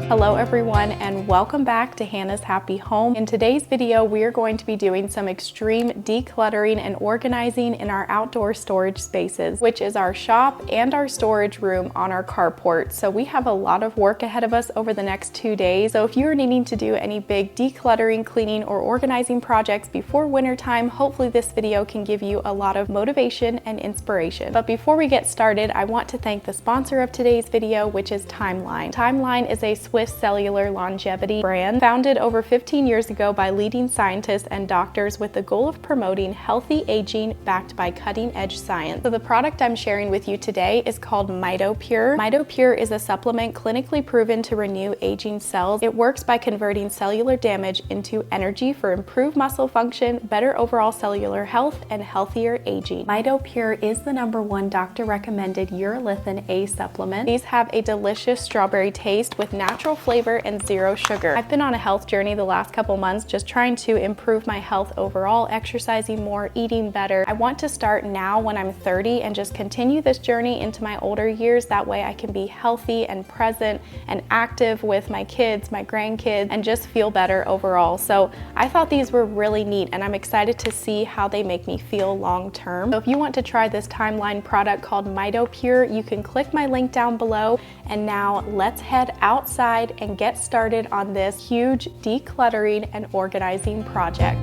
Hello everyone, and welcome back to Hannah's Happy Home. In today's video, we are going to be doing some extreme decluttering and organizing in our outdoor storage spaces, which is our shop and our storage room on our carport. So we have a lot of work ahead of us over the next 2 days. So if you're needing to do any big decluttering, cleaning, or organizing projects before winter time, hopefully this video can give you a lot of motivation and inspiration. But before we get started, I want to thank the sponsor of today's video, which is Timeline. Timeline is a Swiss cellular longevity brand founded over 15 years ago by leading scientists and doctors with the goal of promoting healthy aging backed by cutting-edge science. So the product I'm sharing with you today is called MitoPure. MitoPure is a supplement clinically proven to renew aging cells. It works by converting cellular damage into energy for improved muscle function, better overall cellular health, and healthier aging. MitoPure is the #1 doctor-recommended urolithin A supplement. These have a delicious strawberry taste with natural flavor and zero sugar. I've been on a health journey the last couple months, just trying to improve my health overall, exercising more, eating better. I want to start now when I'm 30 and just continue this journey into my older years. That way I can be healthy and present and active with my kids, my grandkids, and just feel better overall. So I thought these were really neat, and I'm excited to see how they make me feel long term. So if you want to try this Timeline product called MitoPure, you can click my link down below. And now let's head outside and get started on this huge decluttering and organizing project.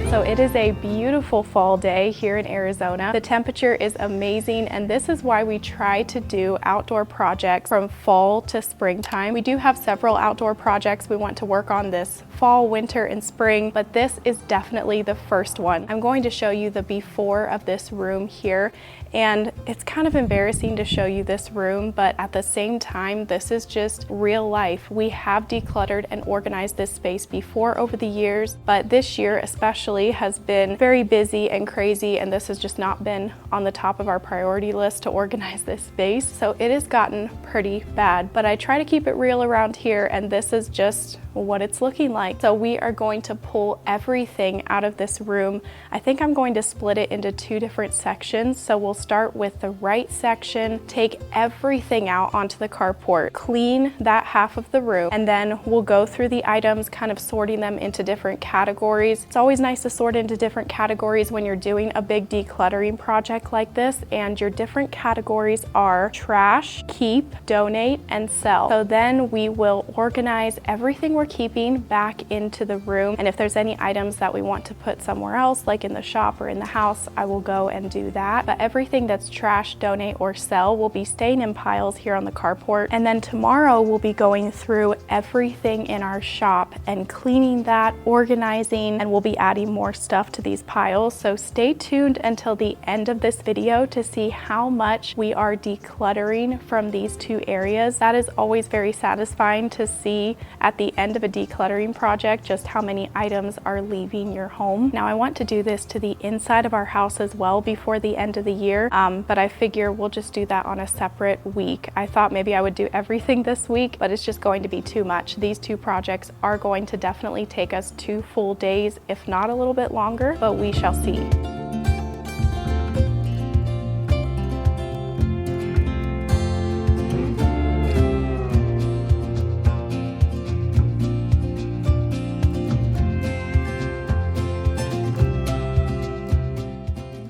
So it is a beautiful fall day here in Arizona. The temperature is amazing, and this is why we try to do outdoor projects from fall to springtime. We do have several outdoor projects we want to work on this fall, winter, and spring, but this is definitely the first one. I'm going to show you the before of this room here, and it's kind of embarrassing to show you this room, but at the same time, this is just real life. We have decluttered and organized this space before over the years, but this year especially has been very busy and crazy, and this has just not been on the top of our priority list to organize this space. So it has gotten pretty bad, but I try to keep it real around here, and this is just what it's looking like. So we are going to pull everything out of this room. I think I'm going to split it into 2 different sections. So we'll start with the right section, take everything out onto the carport, clean that half of the room, and then we'll go through the items, kind of sorting them into different categories. It's always nice to sort into different categories when you're doing a big decluttering project like this, and your different categories are trash, keep, donate, and sell. So then we will organize everything we're keeping back into the room, and if there's any items that we want to put somewhere else, like in the shop or in the house, I will go and do that. But everything that's trash, donate, or sell will be staying in piles here on the carport. And then tomorrow we'll be going through everything in our shop and cleaning that, organizing, and we'll be adding more stuff to these piles. So stay tuned until the end of this video to see how much we are decluttering from these 2 areas. That is always very satisfying to see at the end of a decluttering project just how many items are leaving your home. Now I want to do this to the inside of our house as well before the end of the year, but I figure we'll just do that on a separate week. I thought maybe I would do everything this week, but it's just going to be too much. These 2 projects are going to definitely take us 2 full days, if not a little bit longer, but we shall see.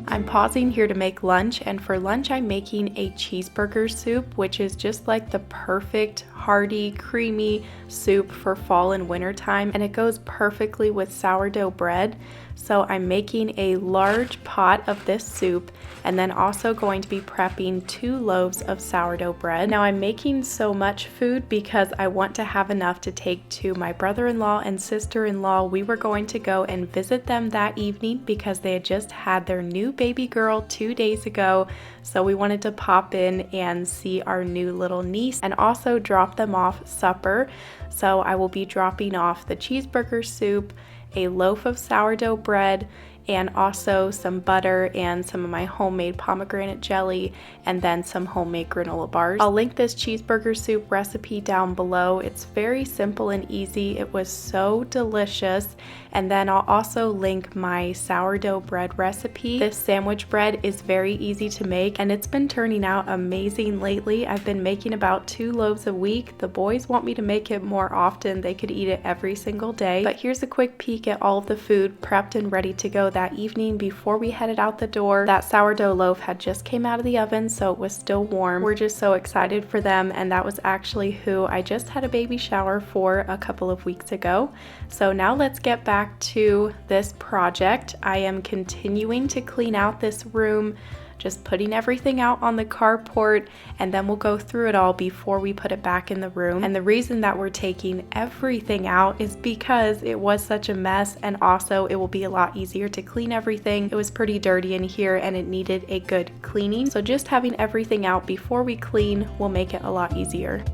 I'm pausing here to make lunch, and for lunch I'm making a cheeseburger soup, which is just like the perfect hearty, creamy soup for fall and winter time, and it goes perfectly with sourdough bread. So I'm making a large pot of this soup, and then also going to be prepping 2 loaves of sourdough bread. Now I'm making so much food because I want to have enough to take to my brother-in-law and sister-in-law. We were going to go and visit them that evening because they had just had their new baby girl 2 days ago. So we wanted to pop in and see our new little niece and also drop them off supper. So I will be dropping off the cheeseburger soup, a loaf of sourdough bread, and also some butter and some of my homemade pomegranate jelly, and then some homemade granola bars. I'll link this cheeseburger soup recipe down below. It's very simple and easy. It was so delicious. And then I'll also link my sourdough bread recipe. This sandwich bread is very easy to make, and it's been turning out amazing lately. I've been making about 2 loaves a week. The boys want me to make it more often. They could eat it every single day. But here's a quick peek at all of the food prepped and ready to go that evening before we headed out the door. That sourdough loaf had just came out of the oven, so it was still warm. We're just so excited for them, and that was actually who I just had a baby shower for a couple of weeks ago. So now let's get back to this project. I am continuing to clean out this room, just putting everything out on the carport, and then we'll go through it all before we put it back in the room. And the reason that we're taking everything out is because it was such a mess, and also it will be a lot easier to clean everything. It was pretty dirty in here and it needed a good cleaning. So just having everything out before we clean will make it a lot easier.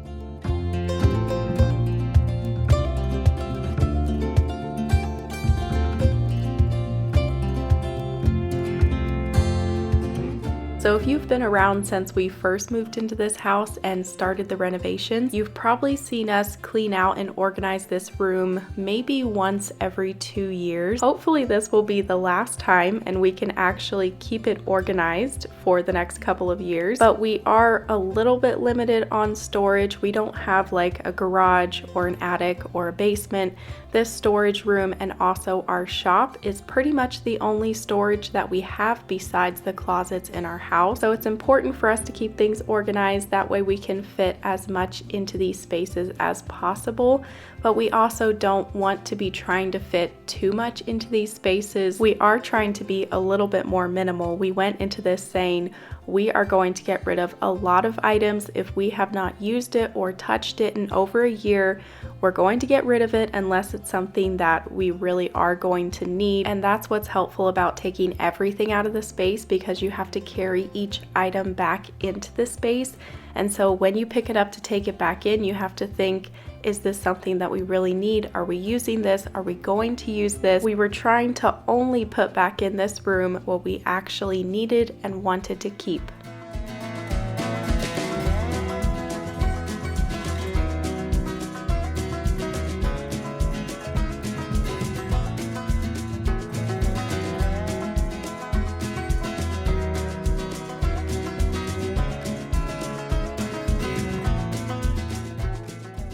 So if you've been around since we first moved into this house and started the renovations, you've probably seen us clean out and organize this room maybe once every 2 years. Hopefully this will be the last time and we can actually keep it organized for the next couple of years. But we are a little bit limited on storage. We don't have like a garage or an attic or a basement. This storage room and also our shop is pretty much the only storage that we have besides the closets in our house. So it's important for us to keep things organized. That way we can fit as much into these spaces as possible. But we also don't want to be trying to fit too much into these spaces. We are trying to be a little bit more minimal. We went into this saying we are going to get rid of a lot of items. If we have not used it or touched it in over a year, we're going to get rid of it unless it's something that we really are going to need. And that's what's helpful about taking everything out of the space, because you have to carry each item back into the space. And so when you pick it up to take it back in, you have to think, is this something that we really need? Are we using this? Are we going to use this? We were trying to only put back in this room what we actually needed and wanted to keep.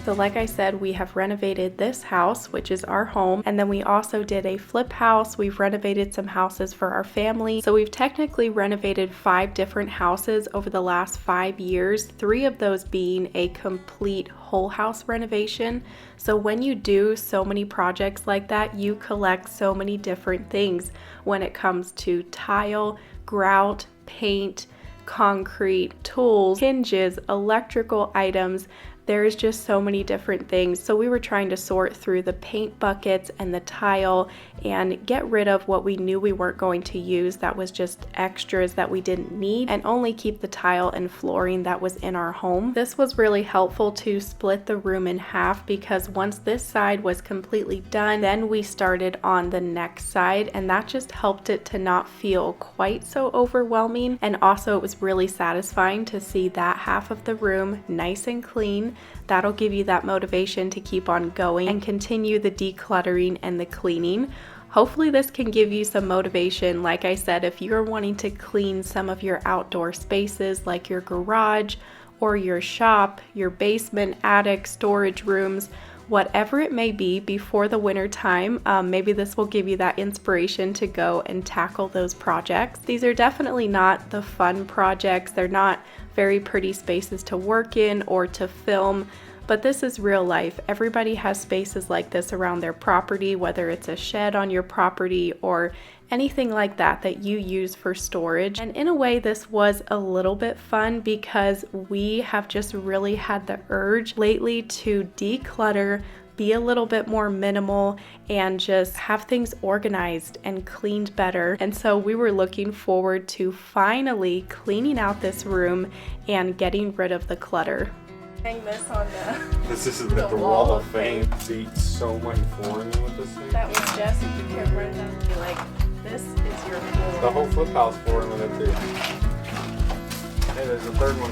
So like I said, we have renovated this house, which is our home, and then we also did a flip house. We've renovated some houses for our family. So we've technically renovated 5 different houses over the last 5 years, 3 of those being a complete whole house renovation. So when you do so many projects like that, you collect so many different things when it comes to tile, grout, paint, concrete, tools, hinges, electrical items. There's just so many different things. So we were trying to sort through the paint buckets and the tile and get rid of what we knew we weren't going to use that was just extras that we didn't need, and only keep the tile and flooring that was in our home. This was really helpful to split the room in half, because once this side was completely done, then we started on the next side, and that just helped it to not feel quite so overwhelming. And also it was really satisfying to see that half of the room nice and clean. That'll give you that motivation to keep on going and continue the decluttering and the cleaning. Hopefully this can give you some motivation. Like I said, if you're wanting to clean some of your outdoor spaces like your garage or your shop, your basement, attic, storage rooms, whatever it may be, before the winter time, maybe this will give you that inspiration to go and tackle those projects. These are definitely not the fun projects. They're not very pretty spaces to work in or to film, but this is real life. Everybody has spaces like this around their property, whether it's a shed on your property or anything like that that you use for storage. And in a way, this was a little bit fun because we have just really had the urge lately to declutter, be a little bit more minimal, and just have things organized and cleaned better. And so we were looking forward to finally cleaning out this room and getting rid of the clutter. Hang this on the This is the wall of fame. See so much flooring with this thing. That was Jesse. You can run down and be like, this is your floor. The whole flip house flooring with it too. Hey, there's a third one.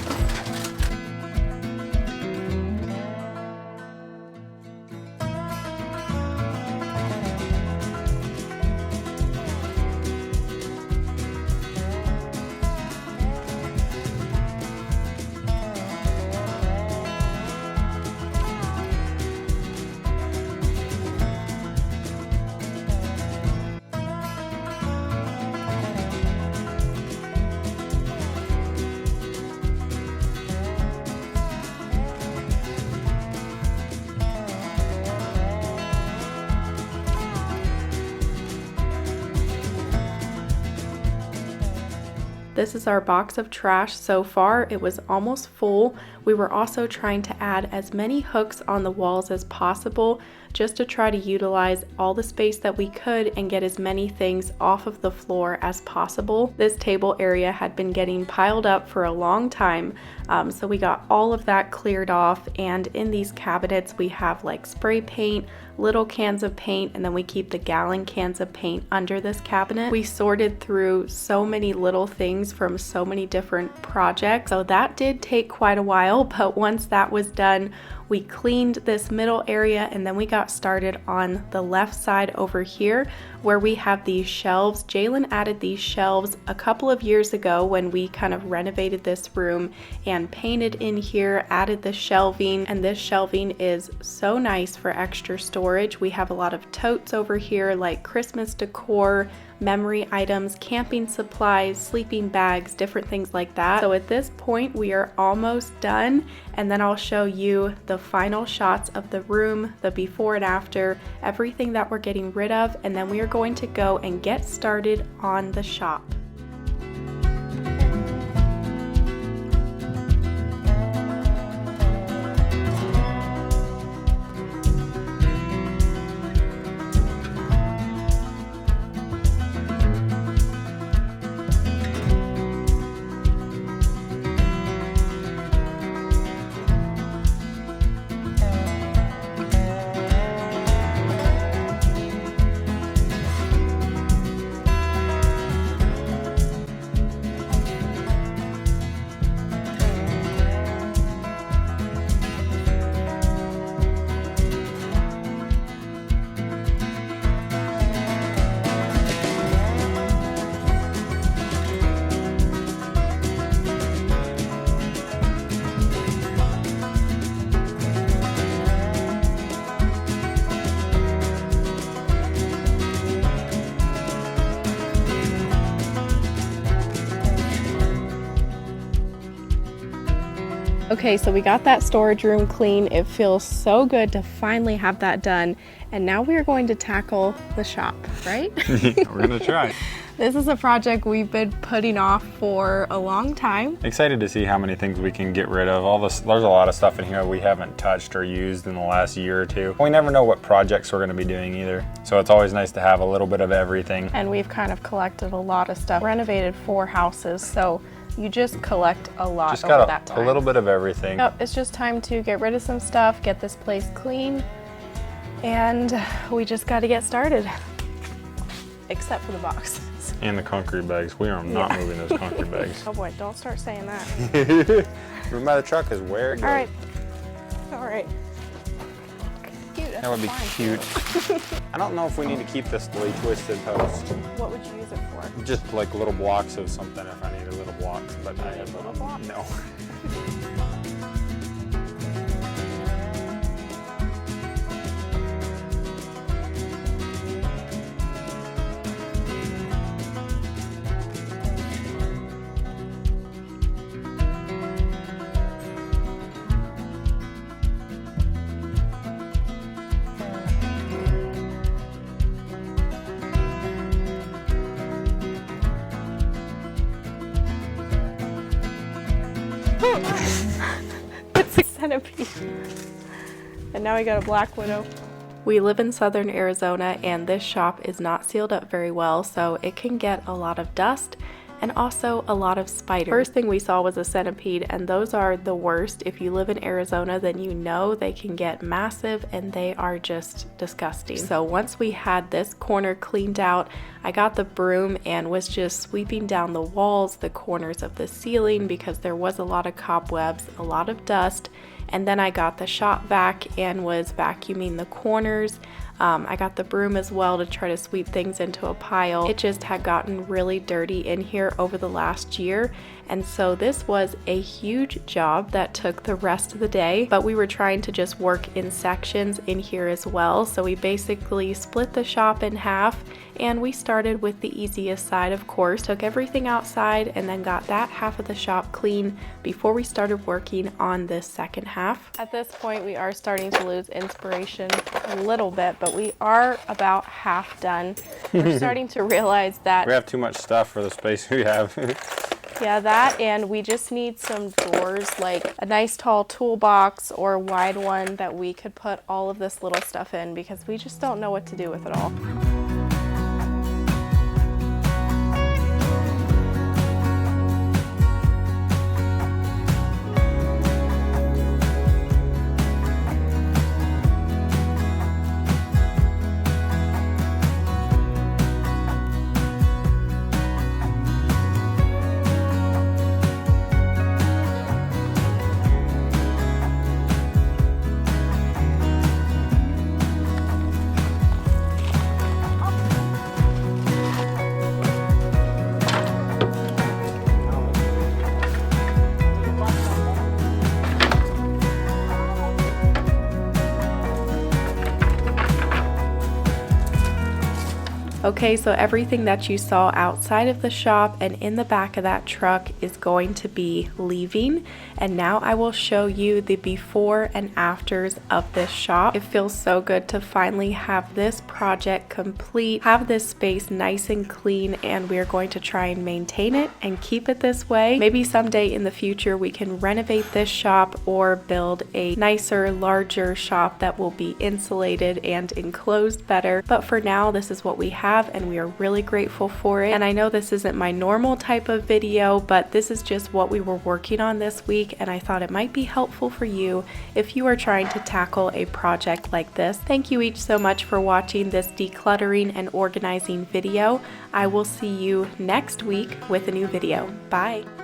This is our box of trash so far. It was almost full. We were also trying to add as many hooks on the walls as possible just to try to utilize all the space that we could and get as many things off of the floor as possible. This table area had been getting piled up for a long time, so we got all of that cleared off, and in these cabinets we have like spray paint, little cans of paint, and then we keep the gallon cans of paint under this cabinet. We sorted through so many little things from so many different projects, so that did take quite a while, but once that was done, we cleaned this middle area, and then we got started on the left side over here where we have these shelves. Jalen added these shelves a couple of years ago when we kind of renovated this room and painted in here, added the shelving, and this shelving is so nice for extra storage. We have a lot of totes over here like Christmas decor, memory items, camping supplies, sleeping bags, different things like that. So at this point we are almost done, and then I'll show you the final shots of the room, the before and after, everything that we're getting rid of, and then we are going to go and get started on the shop. Okay, so we got that storage room clean. It feels so good to finally have that done. And now we are going to tackle the shop, right? We're gonna try. This is a project we've been putting off for a long time. Excited to see how many things we can get rid of. All this, there's a lot of stuff in here we haven't touched or used in the last year or two. We never know what projects we're gonna be doing either. So it's always nice to have a little bit of everything. And we've kind of collected a lot of stuff. Renovated 4 houses, so you just collect a lot Just over got that time. a little bit of everything. Oh, it's just time to get rid of some stuff, get this place clean, and we just got to get started. Except for the boxes. And the concrete bags. We are not moving those concrete bags. Oh boy, don't start saying that. Room by the truck is where it goes. All right. All right. Cute. That would be cute. I don't know if we need to keep this really twisted post. What would you use it for? Just like little blocks of something if I need a little block, but I have little blocks? No. It's a centipede. And now we got a black widow. We live in southern Arizona, and this shop is not sealed up very well, so it can get a lot of dust and also a lot of spiders. First thing we saw was a centipede, and those are the worst. If you live in Arizona, then you know they can get massive and they are just disgusting. So once we had this corner cleaned out, I got the broom and was just sweeping down the walls, the corners of the ceiling, because there was a lot of cobwebs, a lot of dust. And then I got the shop vac and was vacuuming the corners. I got the broom as well to try to sweep things into a pile. It just had gotten really dirty in here over the last year, and so this was a huge job that took the rest of the day, but we were trying to just work in sections in here as well. So we basically split the shop in half, and we started with the easiest side, of course. Took everything outside and then got that half of the shop clean before we started working on this second half. At this point, we are starting to lose inspiration a little bit, but we are about half done. We're starting to realize that we have too much stuff for the space we have. Yeah, that, and we just need some drawers, like a nice tall toolbox or a wide one that we could put all of this little stuff in, because we just don't know what to do with it all. Okay, so everything that you saw outside of the shop and in the back of that truck is going to be leaving. And now I will show you the before and afters of this shop. It feels so good to finally have this project complete, have this space nice and clean, and we're going to try and maintain it and keep it this way. Maybe someday in the future we can renovate this shop or build a nicer, larger shop that will be insulated and enclosed better. But for now, this is what we have, and we are really grateful for it. And I know this isn't my normal type of video, but this is just what we were working on this week, and I thought it might be helpful for you if you are trying to tackle a project like this. Thank you each so much for watching this decluttering and organizing video. I will see you next week with a new video. Bye!